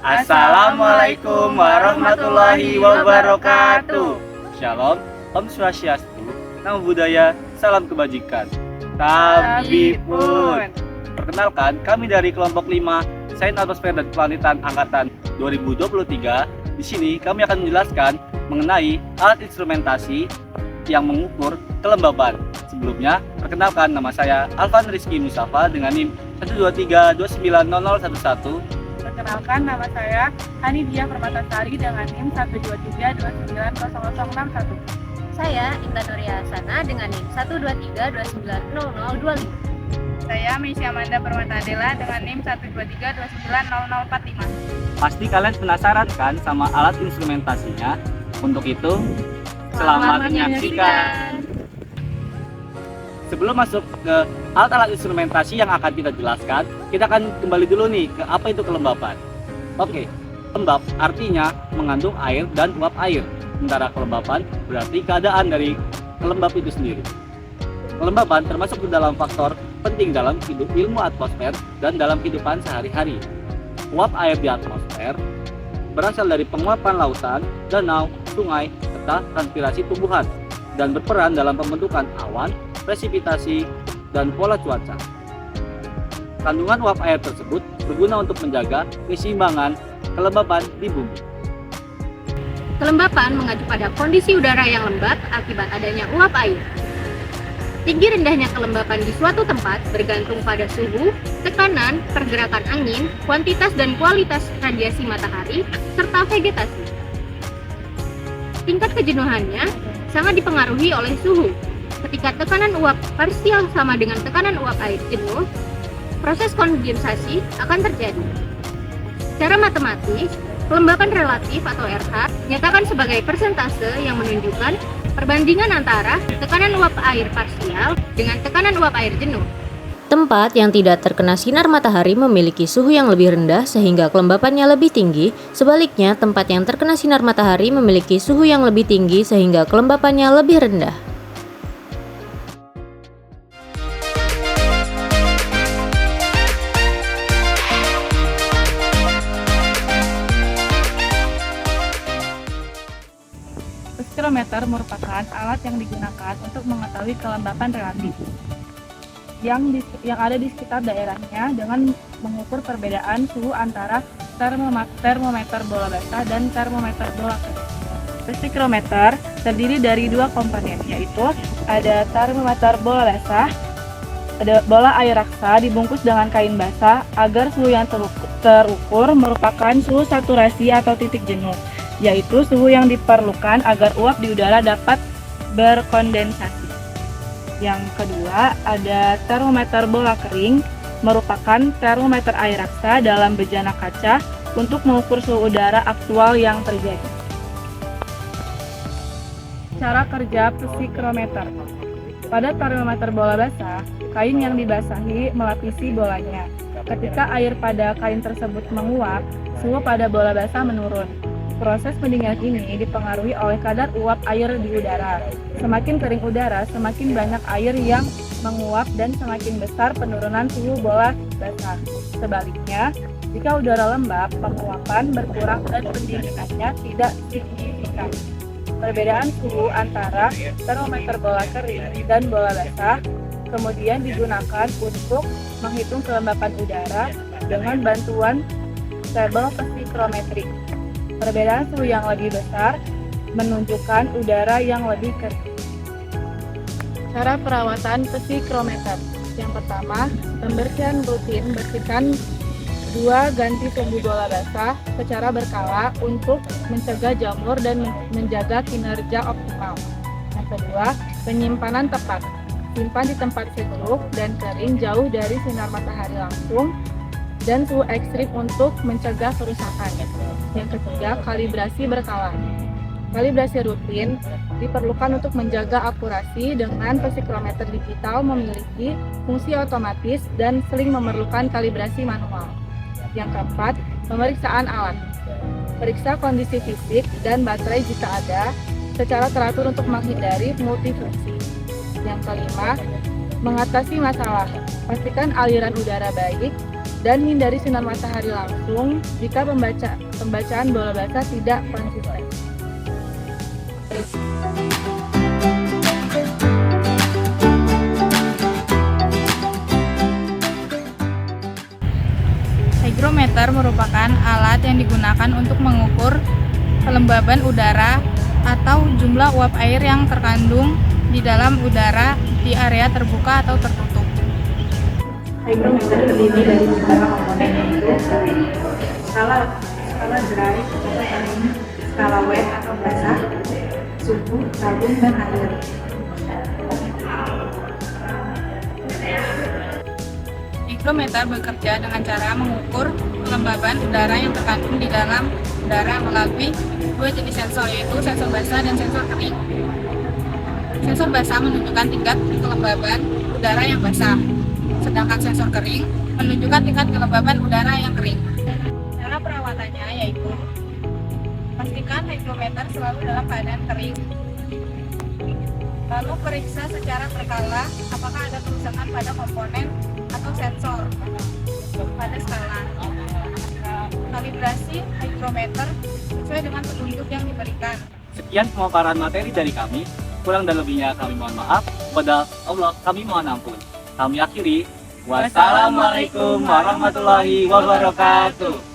Assalamualaikum warahmatullahi wabarakatuh. Shalom, Om Swastiastu, Namo Buddhaya, Salam Kebajikan. Tabipun. Perkenalkan, kami dari kelompok 5 Sains Atmosfer dan Planetan Angkatan 2023. Di sini kami akan menjelaskan mengenai alat instrumentasi yang mengukur kelembaban. Sebelumnya, perkenalkan nama saya Alvan Rizky Mustafa dengan NIM 123290011. Perkenalkan, nama saya Hanidia Permatasari dengan NIM 123290061. Saya Intan Nuria Hasana dengan NIM 123290025. Saya Meisy Amanda Permatadela dengan NIM 123290045. Pasti kalian penasaran kan sama alat instrumentasinya? Untuk itu, selamat menyaksikan. Sebelum masuk ke alat-alat instrumentasi yang akan kita jelaskan, kita akan kembali dulu nih ke apa itu kelembapan. Oke, lembab artinya mengandung air dan uap air. Sementara kelembapan berarti keadaan dari kelembab itu sendiri. Kelembapan termasuk ke dalam faktor penting dalam hidup ilmu atmosfer dan dalam kehidupan sehari-hari. Uap air di atmosfer berasal dari penguapan lautan, danau, sungai, serta transpirasi tumbuhan dan berperan dalam pembentukan awan, presipitasi, dan pola cuaca. Kandungan uap air tersebut berguna untuk menjaga keseimbangan kelembapan di bumi. Kelembapan mengacu pada kondisi udara yang lembab akibat adanya uap air. Tinggi rendahnya kelembapan di suatu tempat bergantung pada suhu, tekanan, pergerakan angin, kuantitas dan kualitas radiasi matahari, serta vegetasi. Tingkat kejenuhannya sangat dipengaruhi oleh suhu. Ketika tekanan uap parsial sama dengan tekanan uap air jenuh, proses kondensasi akan terjadi. Secara matematis, kelembapan relatif atau RH nyatakan sebagai persentase yang menunjukkan perbandingan antara tekanan uap air parsial dengan tekanan uap air jenuh. Tempat yang tidak terkena sinar matahari memiliki suhu yang lebih rendah sehingga kelembapannya lebih tinggi. Sebaliknya, tempat yang terkena sinar matahari memiliki suhu yang lebih tinggi sehingga kelembapannya lebih rendah. Spesirometer merupakan alat yang digunakan untuk mengetahui kelembapan relatif yang ada di sekitar daerahnya dengan mengukur perbedaan suhu antara termometer bola basah dan termometer bola kering. Spesirometer terdiri dari dua komponen, yaitu ada termometer bola basah, ada bola air raksa dibungkus dengan kain basah agar suhu yang terukur merupakan suhu saturasi atau titik jenuh, yaitu suhu yang diperlukan agar uap di udara dapat berkondensasi. Yang kedua, ada termometer bola kering, merupakan termometer air raksa dalam bejana kaca untuk mengukur suhu udara aktual yang terjadi. Cara kerja psikrometer. Pada termometer bola basah, kain yang dibasahi melapisi bolanya. Ketika air pada kain tersebut menguap, suhu pada bola basah menurun. Proses pendinginan ini dipengaruhi oleh kadar uap air di udara. Semakin kering udara, semakin banyak air yang menguap dan semakin besar penurunan suhu bola basah. Sebaliknya, jika udara lembab, penguapan berkurang dan pendinginannya tidak signifikan. Perbedaan suhu antara termometer bola kering dan bola basah kemudian digunakan untuk menghitung kelembapan udara dengan bantuan tabel psikrometrik. Perbedaan suhu yang lebih besar menunjukkan udara yang lebih kering. Cara perawatan psikrometer. Yang pertama, pembersihan rutin. Bersihkan ganti sumbu bola basah secara berkala untuk mencegah jamur dan menjaga kinerja optimal. Yang kedua, penyimpanan tepat. Simpan di tempat sejuk dan kering jauh dari sinar matahari langsung dan suhu ekstrim untuk mencegah kerusakan. Yang ketiga, kalibrasi berkala. Kalibrasi rutin diperlukan untuk menjaga akurasi dengan psikrometer digital memiliki fungsi otomatis dan sering memerlukan kalibrasi manual. Yang keempat, pemeriksaan alat. Periksa kondisi fisik dan baterai jika ada secara teratur untuk menghindari multifungsi. Yang kelima, mengatasi masalah. Pastikan aliran udara baik, dan hindari sinar matahari langsung jika pembacaan bola basah tidak konsisten. Hygrometer merupakan alat yang digunakan untuk mengukur kelembaban udara atau jumlah uap air yang terkandung di dalam udara di area terbuka atau tertutup. Hygrometer terdiri dari beberapa komponen, yaitu skala dry atau kering, skala wet atau basah, suhu, sabun, dan air. Hygrometer bekerja dengan cara mengukur kelembaban udara yang terkandung di dalam udara melalui dua jenis sensor, yaitu sensor basah dan sensor kering. Sensor basah menunjukkan tingkat kelembaban udara yang basah, sedangkan sensor kering menunjukkan tingkat kelembaban udara yang kering. Cara perawatannya yaitu pastikan hygrometer selalu dalam keadaan kering. Lalu periksa secara berkala apakah ada kerusakan pada komponen atau sensor pada skala. Kalibrasi hygrometer sesuai dengan petunjuk yang diberikan. Sekian pemaparan materi dari kami. Kurang dan lebihnya kami mohon maaf. Kepada Allah kami mohon ampun. Kami akhiri. Wassalamualaikum warahmatullahi wabarakatuh.